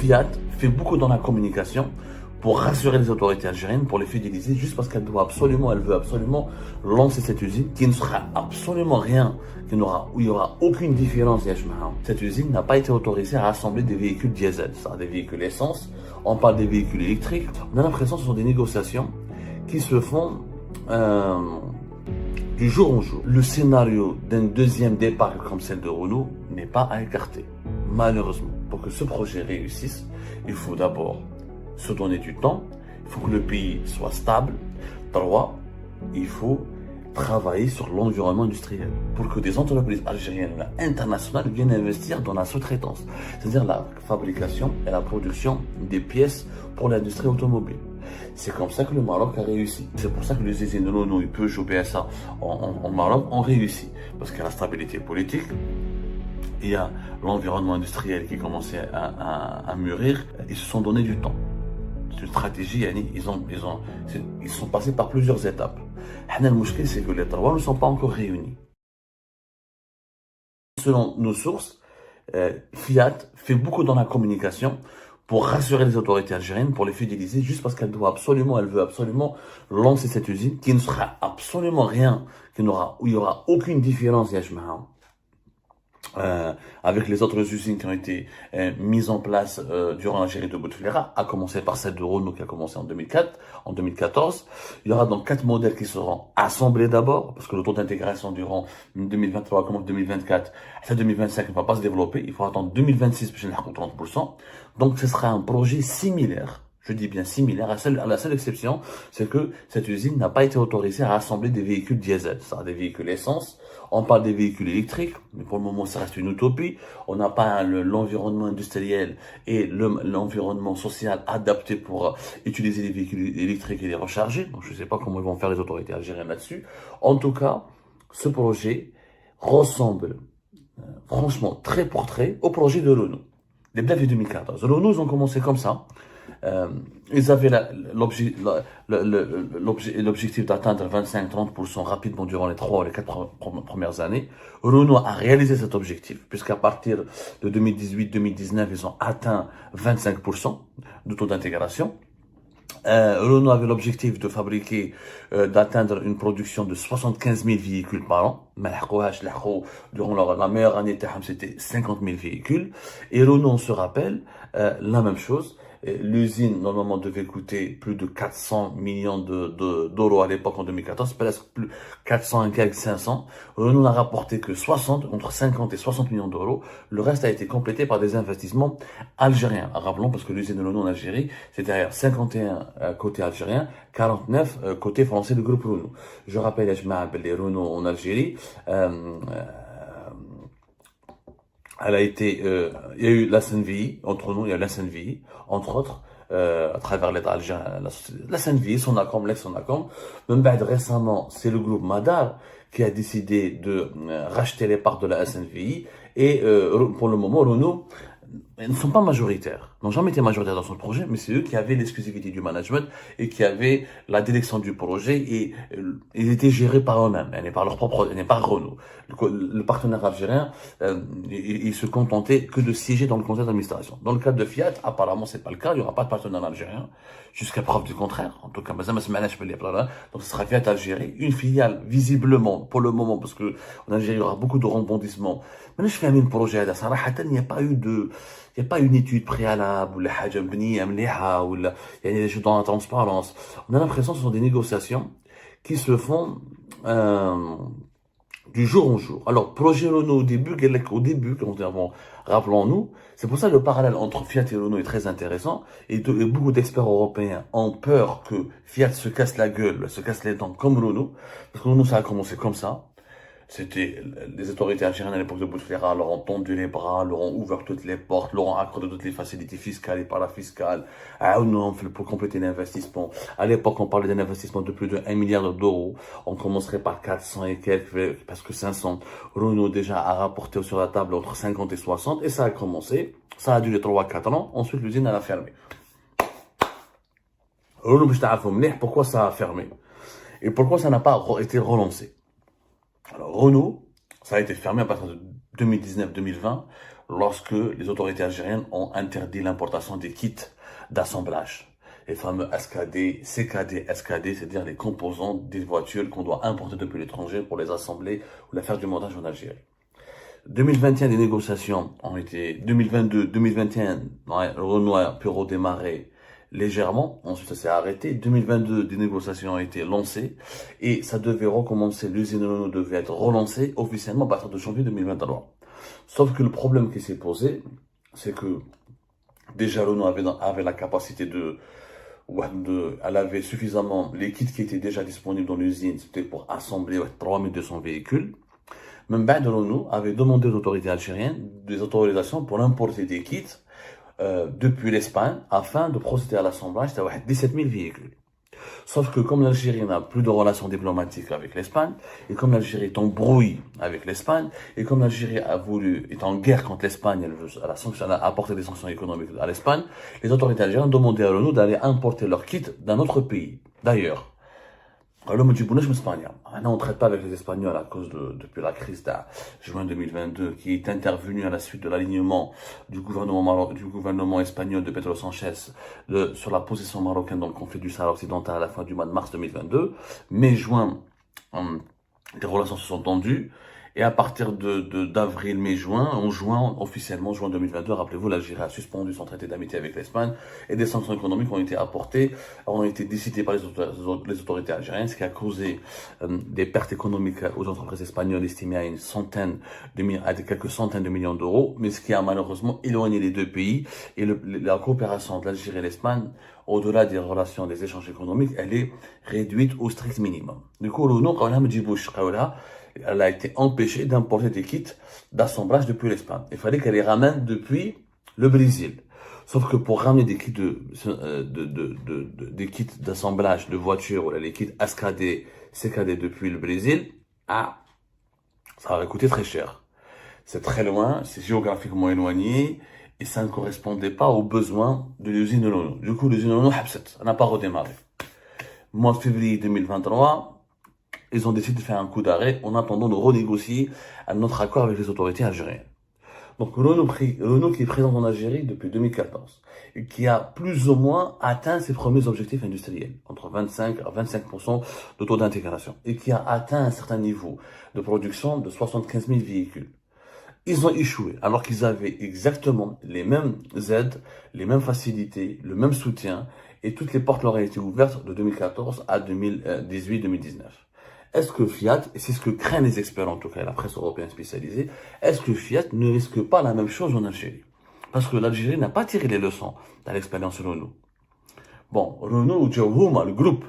Fiat fait beaucoup dans la communication pour rassurer les autorités algériennes, pour les fidéliser, juste parce elle veut absolument lancer cette usine qui ne sera absolument rien, où il n'y aura aucune différence. Cette usine n'a pas été autorisée à assembler des véhicules diesel, c'est-à-dire des véhicules essence. On parle des véhicules électriques. On a l'impression que ce sont des négociations qui se font du jour au jour. Le scénario d'un deuxième départ comme celle de Renault n'est pas à écarter. Malheureusement, pour que ce projet réussisse, il faut d'abord se donner du temps, il faut que le pays soit stable. 3, il faut travailler sur l'environnement industriel pour que des entreprises algériennes ou internationales viennent investir dans la sous-traitance, c'est-à-dire la fabrication et la production des pièces pour l'industrie automobile. C'est comme ça que le Maroc a réussi. C'est pour ça que les usines Renault, Peugeot, PSA en Maroc ont réussi. Parce qu'il y a la stabilité politique, il y a l'environnement industriel qui commençait à mûrir, ils se sont donné du temps. C'est une stratégie, ils sont passés par plusieurs étapes. Le problème, c'est que les trois ne sont pas encore réunis. Selon nos sources, Fiat fait beaucoup dans la communication pour rassurer les autorités algériennes, pour les fidéliser, juste parce elle veut absolument lancer cette usine qui ne sera absolument rien, où il n'y aura aucune différence, avec les autres usines qui ont été mises en place durant la gérie de Bouteflika, à commencer par celle de Renault qui a commencé en 2014. Il y aura donc 4 modèles qui seront assemblés d'abord, parce que le taux d'intégration durant 2023 comme 2024, à 2025 ne va pas se développer. Il faut attendre 2026 pour qu'on ait 30%. Donc ce sera un projet similaire. Je dis bien similaire, la seule exception, c'est que cette usine n'a pas été autorisée à assembler des véhicules diesel, c'est-à-dire des véhicules essence. On parle des véhicules électriques, mais pour le moment, ça reste une utopie. On n'a pas l'environnement industriel et l'environnement social adapté pour utiliser les véhicules électriques et les recharger. Donc, je ne sais pas comment ils vont faire les autorités algériennes là-dessus. En tout cas, ce projet ressemble, franchement, trait pour trait au projet de Renault. Les Blaves 2014. Renault, ils ont commencé comme ça. Ils avaient l'objectif d'atteindre 25-30% rapidement durant les 3 ou les 4 premières années. Renault a réalisé cet objectif, puisqu'à partir de 2018-2019, ils ont atteint 25% de taux d'intégration. Renault avait l'objectif de fabriquer, d'atteindre une production de 75 000 véhicules par an. Durant la meilleure année, c'était 50 000 véhicules. Et Renault, on se rappelle, la même chose. L'usine, normalement, devait coûter plus de 400 millions d'euros à l'époque en 2014, presque plus 400 et quelques 500. Renault n'a rapporté que entre 50 et 60 millions d'euros. Le reste a été complété par des investissements algériens. Rappelons, parce que l'usine de Renault en Algérie, c'est derrière 51 côté algérien, 49 côté français du groupe Renault. Je rappelle, les Renault en Algérie, elle a été, il y a eu la SNVI, entre nous, il y a la SNVI, entre autres, à travers l'État algérien, la SNVI, Sonacom, l'ex-Sonacom. Même récemment, c'est le groupe Madar qui a décidé de racheter les parts de la SNVI. Et pour le moment, Renault, ils ne sont pas majoritaires, n'ont jamais été majoritaires dans son projet, mais c'est eux qui avaient l'exclusivité du management et qui avaient la direction du projet et ils étaient gérés par eux-mêmes, et par leur propre, et par Renault. Le partenaire algérien, il se contentait que de siéger dans le conseil d'administration. Dans le cas de Fiat, apparemment c'est pas le cas, il n'y aura pas de partenaire algérien, jusqu'à preuve du contraire. En tout cas, donc ce sera Fiat Algérie, une filiale visiblement pour le moment, parce que en Algérie il y aura beaucoup de rebondissements. Mais je fais un projet à ça, il n'y a pas eu il n'y a pas une étude préalable, ou la haja mbniya mliha, ou il y a des choses dans la transparence. On a l'impression que ce sont des négociations qui se font du jour au jour. Alors, projet Renault au début, rappelons-nous, c'est pour ça que le parallèle entre Fiat et Renault est très intéressant, et beaucoup d'experts européens ont peur que Fiat se casse la gueule, se casse les dents comme Renault, parce que Renault, ça a commencé comme ça. C'était les autorités algériennes à l'époque de Bouteflika leur ont tendu les bras, leur ont ouvert toutes les portes, leur ont accordé toutes les facilités fiscales et parafiscales. Pour compléter l'investissement. À l'époque, on parlait d'un investissement de plus de 1 milliard d'euros. On commencerait par 400 et quelques, parce que 500. Renault déjà a rapporté sur la table entre 50 et 60 et ça a commencé. Ça a duré 3-4 ans. Ensuite, l'usine a fermé. Renault, pourquoi ça a fermé? Et pourquoi ça n'a pas été relancé? Alors, Renault, ça a été fermé à partir de 2019-2020. lorsque les autorités algériennes ont interdit l'importation des kits d'assemblage. Les fameux SKD, CKD, SKD, c'est-à-dire les composants des voitures qu'on doit importer depuis l'étranger pour les assembler ou la faire du montage en Algérie. 2021, des négociations ont été, 2022, 2021, Renault a pu redémarrer légèrement, ensuite ça s'est arrêté. 2022, des négociations ont été lancées et ça devait recommencer, l'usine Renault devait être relancée officiellement à partir de janvier 2023. Sauf que le problème qui s'est posé, c'est que déjà Renault avait la capacité elle avait suffisamment, les kits qui étaient déjà disponibles dans l'usine, c'était pour assembler 3200 véhicules. Même Renault avait demandé aux autorités algériennes des autorisations pour importer des kits depuis l'Espagne afin de procéder à l'assemblage de 17 000 véhicules. Sauf que comme l'Algérie n'a plus de relations diplomatiques avec l'Espagne, et comme l'Algérie est en brouille avec l'Espagne, et comme l'Algérie est en guerre contre l'Espagne, elle a apporté des sanctions économiques à l'Espagne, les autorités algériennes ont demandé à Renault d'aller importer leurs kits d'un autre pays. D'ailleurs, on ne traite pas avec les Espagnols à cause depuis la crise de juin 2022 qui est intervenue à la suite de l'alignement du gouvernement espagnol de Pedro Sánchez sur la position marocaine dans le conflit du Sahara occidental à la fin du mois de mars 2022. Mai-juin, les relations se sont tendues. Et à partir d'avril, mai, juin, en juin, officiellement, juin 2022, rappelez-vous, l'Algérie a suspendu son traité d'amitié avec l'Espagne et des sanctions économiques ont été décidées par les autorités algériennes, ce qui a causé des pertes économiques aux entreprises espagnoles estimées à quelques centaines de millions d'euros, mais ce qui a malheureusement éloigné les deux pays et la coopération de l'Algérie et l'Espagne, au-delà des relations, des échanges économiques, elle est réduite au strict minimum. Du coup, elle a été empêchée d'importer des kits d'assemblage depuis l'Espagne. Il fallait qu'elle les ramène depuis le Brésil. Sauf que pour ramener des kits des kits d'assemblage de voitures, ou les kits SKD, CKD depuis le Brésil, ça aurait coûté très cher. C'est très loin, c'est géographiquement éloigné, et ça ne correspondait pas aux besoins de l'usine de Renault. Du coup, l'usine de Renault, n'a pas redémarré. Mois de février 2023, ils ont décidé de faire un coup d'arrêt en attendant de renégocier notre accord avec les autorités algériennes. Donc Renault qui est présent en Algérie depuis 2014 et qui a plus ou moins atteint ses premiers objectifs industriels, entre 25 à 25% de taux d'intégration, et qui a atteint un certain niveau de production de 75 000 véhicules. Ils ont échoué alors qu'ils avaient exactement les mêmes aides, les mêmes facilités, le même soutien, et toutes les portes leur ont été ouvertes de 2014 à 2018-2019. Est-ce que Fiat, et c'est ce que craignent les experts en tout cas, la presse européenne spécialisée, est-ce que Fiat ne risque pas la même chose en Algérie? Parce que l'Algérie n'a pas tiré les leçons de l'expérience Renault. Bon, Renault, le groupe.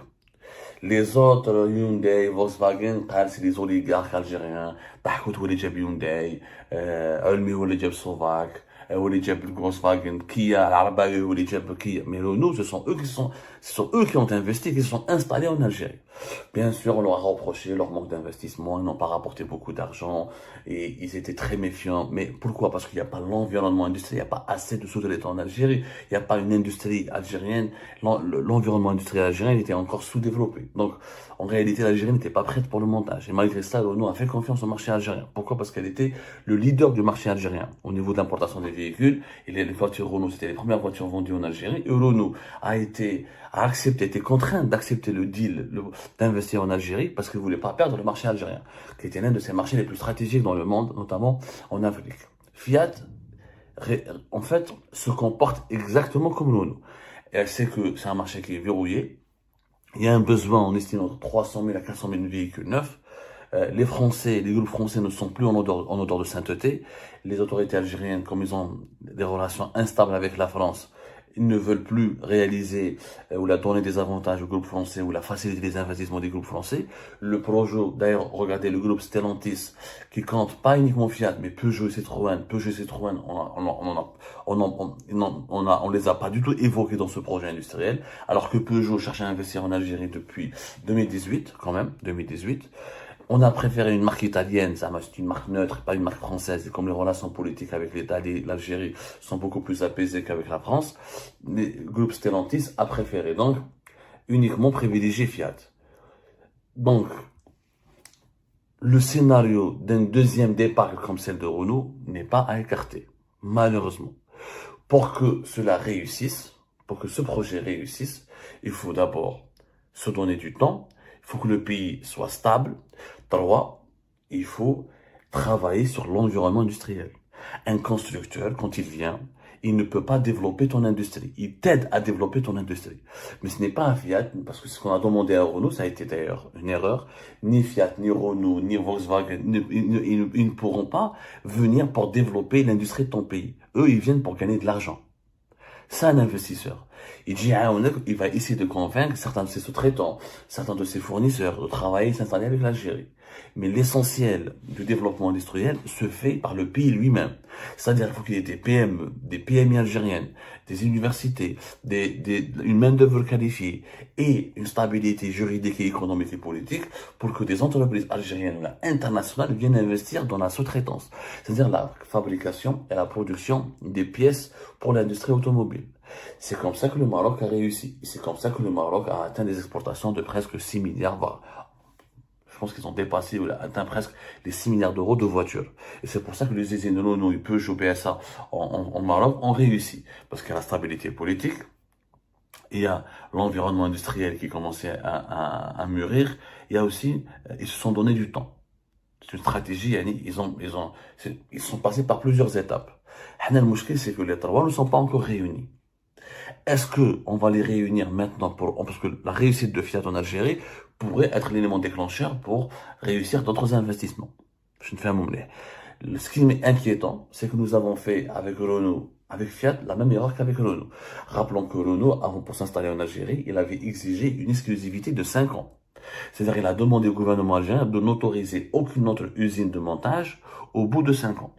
Les autres, Hyundai, Volkswagen, c'est des oligarques algériens. Tahkout ou les Hyundai, Ulmi ou les Slovaques, ou les Volkswagen, Kia, l'Arbaï ou les Kia. Mais Renault, ce sont eux qui ont investi, qui se sont installés en Algérie. Bien sûr, on leur a reproché leur manque d'investissement, ils n'ont pas rapporté beaucoup d'argent et ils étaient très méfiants. Mais pourquoi? Parce qu'il n'y a pas l'environnement industriel, il n'y a pas assez de sous-traitants en Algérie, il n'y a pas une industrie algérienne, l'environnement industriel algérien était encore sous-développé. Donc, en réalité, l'Algérie n'était pas prête pour le montage. Et malgré ça, Renault a fait confiance au marché algérien. Pourquoi? Parce qu'elle était le leader du marché algérien au niveau de l'importation des véhicules. Et les voitures Renault, c'était les premières voitures vendues en Algérie. Et Renault a été contraint d'accepter le deal, d'investir en Algérie parce qu'il ne voulait pas perdre le marché algérien, qui était l'un de ses marchés les plus stratégiques dans le monde, notamment en Afrique. Fiat, en fait, se comporte exactement comme Renault. Elle sait que c'est un marché qui est verrouillé. Il y a un besoin, on estime entre 300 000 à 400 000 véhicules neufs. Les groupes français ne sont plus en odeur de sainteté. Les autorités algériennes, comme ils ont des relations instables avec la France, ils ne veulent plus réaliser ou la donner des avantages au groupe français ou la faciliter les investissements des groupes français. Le projet, d'ailleurs, regardez le groupe Stellantis qui compte pas uniquement Fiat, mais Peugeot et Citroën. On les a pas du tout évoqués dans ce projet industriel, alors que Peugeot cherche à investir en Algérie depuis 2018, quand même, 2018. On a préféré une marque italienne, c'est une marque neutre, pas une marque française. Et comme les relations politiques avec l'État et l'Algérie sont beaucoup plus apaisées qu'avec la France, le groupe Stellantis a préféré donc uniquement privilégier Fiat. Donc, le scénario d'un deuxième départ comme celle de Renault n'est pas à écarter. Malheureusement. Pour que cela réussisse, pour que ce projet réussisse, il faut d'abord se donner du temps, il faut que le pays soit stable. Trois, il faut travailler sur l'environnement industriel. Un constructeur, quand il vient, il ne peut pas développer ton industrie. Il t'aide à développer ton industrie. Mais ce n'est pas un Fiat, parce que ce qu'on a demandé à Renault, ça a été d'ailleurs une erreur. Ni Fiat, ni Renault, ni Volkswagen, ils ne pourront pas venir pour développer l'industrie de ton pays. Eux, ils viennent pour gagner de l'argent. C'est un investisseur. Il va essayer de convaincre certains de ses sous-traitants, certains de ses fournisseurs de travailler et s'installer avec l'Algérie. Mais l'essentiel du développement industriel se fait par le pays lui-même. C'est-à-dire qu'il faut qu'il y ait des PME, des PMI algériennes, des universités, une main-d'œuvre qualifiée et une stabilité juridique et économique et politique pour que des entreprises algériennes ou internationales viennent investir dans la sous-traitance. C'est-à-dire la fabrication et la production des pièces pour l'industrie automobile. C'est comme ça que le Maroc a réussi. C'est comme ça que le Maroc a atteint des exportations de presque 6 milliards, voire je pense qu'ils ont dépassé ou atteint presque les 6 milliards d'euros de voitures. Et c'est pour ça que les usines Renault, Peugeot, PSA en Maroc ont réussi. Parce qu'il y a la stabilité politique, il y a l'environnement industriel qui commençait à mûrir, il y a aussi, ils se sont donné du temps. C'est une stratégie, ils sont passés par plusieurs étapes. Le mouchkil, c'est que les trois ne sont pas encore réunis. Est-ce que on va les réunir maintenant parce que la réussite de Fiat en Algérie pourrait être l'élément déclencheur pour réussir d'autres investissements. Je ne fais un moumlé. Ce qui est inquiétant, c'est que nous avons fait avec Renault, avec Fiat, la même erreur qu'avec Renault. Rappelons que Renault, avant pour s'installer en Algérie, il avait exigé une exclusivité de 5 ans. C'est-à-dire, il a demandé au gouvernement algérien de n'autoriser aucune autre usine de montage au bout de 5 ans.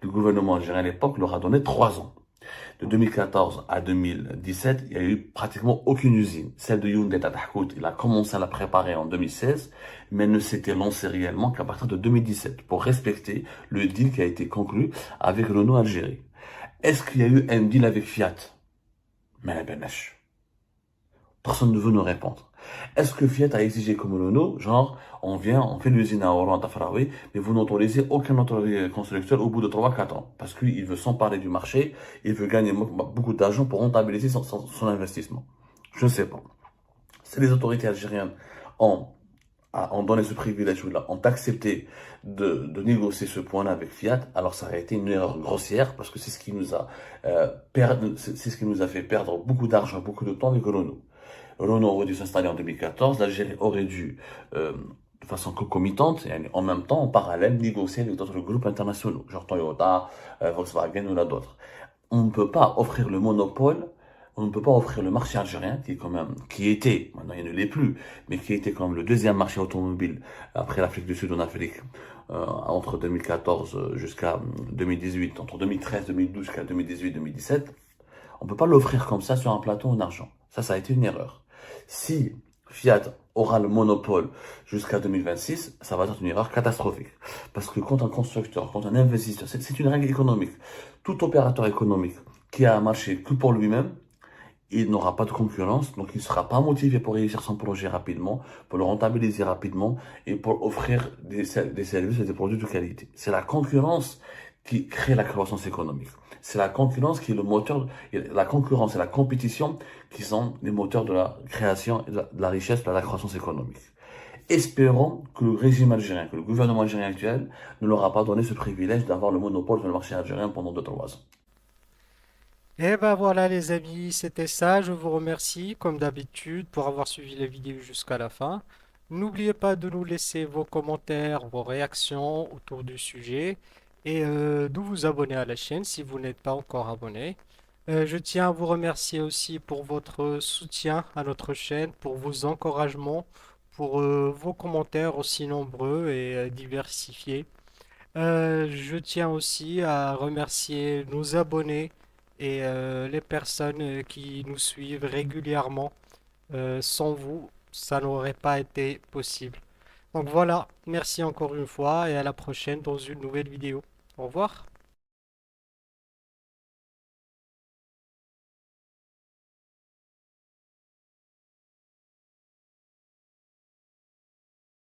Le gouvernement algérien à l'époque leur a donné 3 ans. De 2014 à 2017, il n'y a eu pratiquement aucune usine. Celle de Hyundai Tadahkout, il a commencé à la préparer en 2016, mais ne s'était lancé réellement qu'à partir de 2017 pour respecter le deal qui a été conclu avec Renault Algérie. Est-ce qu'il y a eu un deal avec Fiat? Mais la benache. Personne ne veut nous répondre. Est-ce que Fiat a exigé comme Renault, genre, on vient, on fait l'usine à Oran Tafraoui, mais vous n'autorisez aucun autre constructeur au bout de 3-4 ans. Parce qu'il veut s'emparer du marché, il veut gagner beaucoup d'argent pour rentabiliser son investissement. Je ne sais pas. Si les autorités algériennes ont donné ce privilège-là, ont accepté de négocier ce point-là avec Fiat, alors ça aurait été une erreur grossière parce que c'est ce qui nous a c'est ce qui nous a fait perdre beaucoup d'argent, beaucoup de temps avec Renault. Renault aurait dû s'installer en 2014, l'Algérie aurait dû, de façon concomitante, et en même temps, en parallèle, négocier avec d'autres groupes internationaux, genre Toyota, Volkswagen ou là d'autres. On ne peut pas offrir le monopole, on ne peut pas offrir le marché algérien, qui était, maintenant il ne l'est plus, mais qui était quand même le deuxième marché automobile après l'Afrique du Sud en Afrique, entre 2014 jusqu'à 2018, entre 2013, 2012 jusqu'à 2018, 2017. On ne peut pas l'offrir comme ça sur un plateau en argent. Ça a été une erreur. Si Fiat aura le monopole jusqu'à 2026, ça va être une erreur catastrophique. Parce que quand un constructeur, quand un investisseur, c'est une règle économique. Tout opérateur économique qui a un marché que pour lui-même, il n'aura pas de concurrence, donc il ne sera pas motivé pour réussir son projet rapidement, pour le rentabiliser rapidement et pour offrir des services et des produits de qualité. C'est la concurrence qui crée la croissance économique. C'est la concurrence qui est le moteur, la concurrence et la compétition qui sont les moteurs de la création et de la richesse, de la croissance économique. Espérons que le régime algérien, que le gouvernement algérien actuel ne leur a pas donné ce privilège d'avoir le monopole sur le marché algérien pendant 2-3 ans. Et ben voilà les amis, c'était ça. Je vous remercie comme d'habitude pour avoir suivi la vidéo jusqu'à la fin. N'oubliez pas de nous laisser vos commentaires, vos réactions autour du sujet et de vous abonner à la chaîne si vous n'êtes pas encore abonné. Je tiens à vous remercier aussi pour votre soutien à notre chaîne, pour vos encouragements, pour vos commentaires aussi nombreux et diversifiés. Je tiens aussi à remercier nos abonnés et les personnes qui nous suivent régulièrement. Sans vous, ça n'aurait pas été possible. Donc voilà, merci encore une fois et à la prochaine dans une nouvelle vidéo. Au revoir.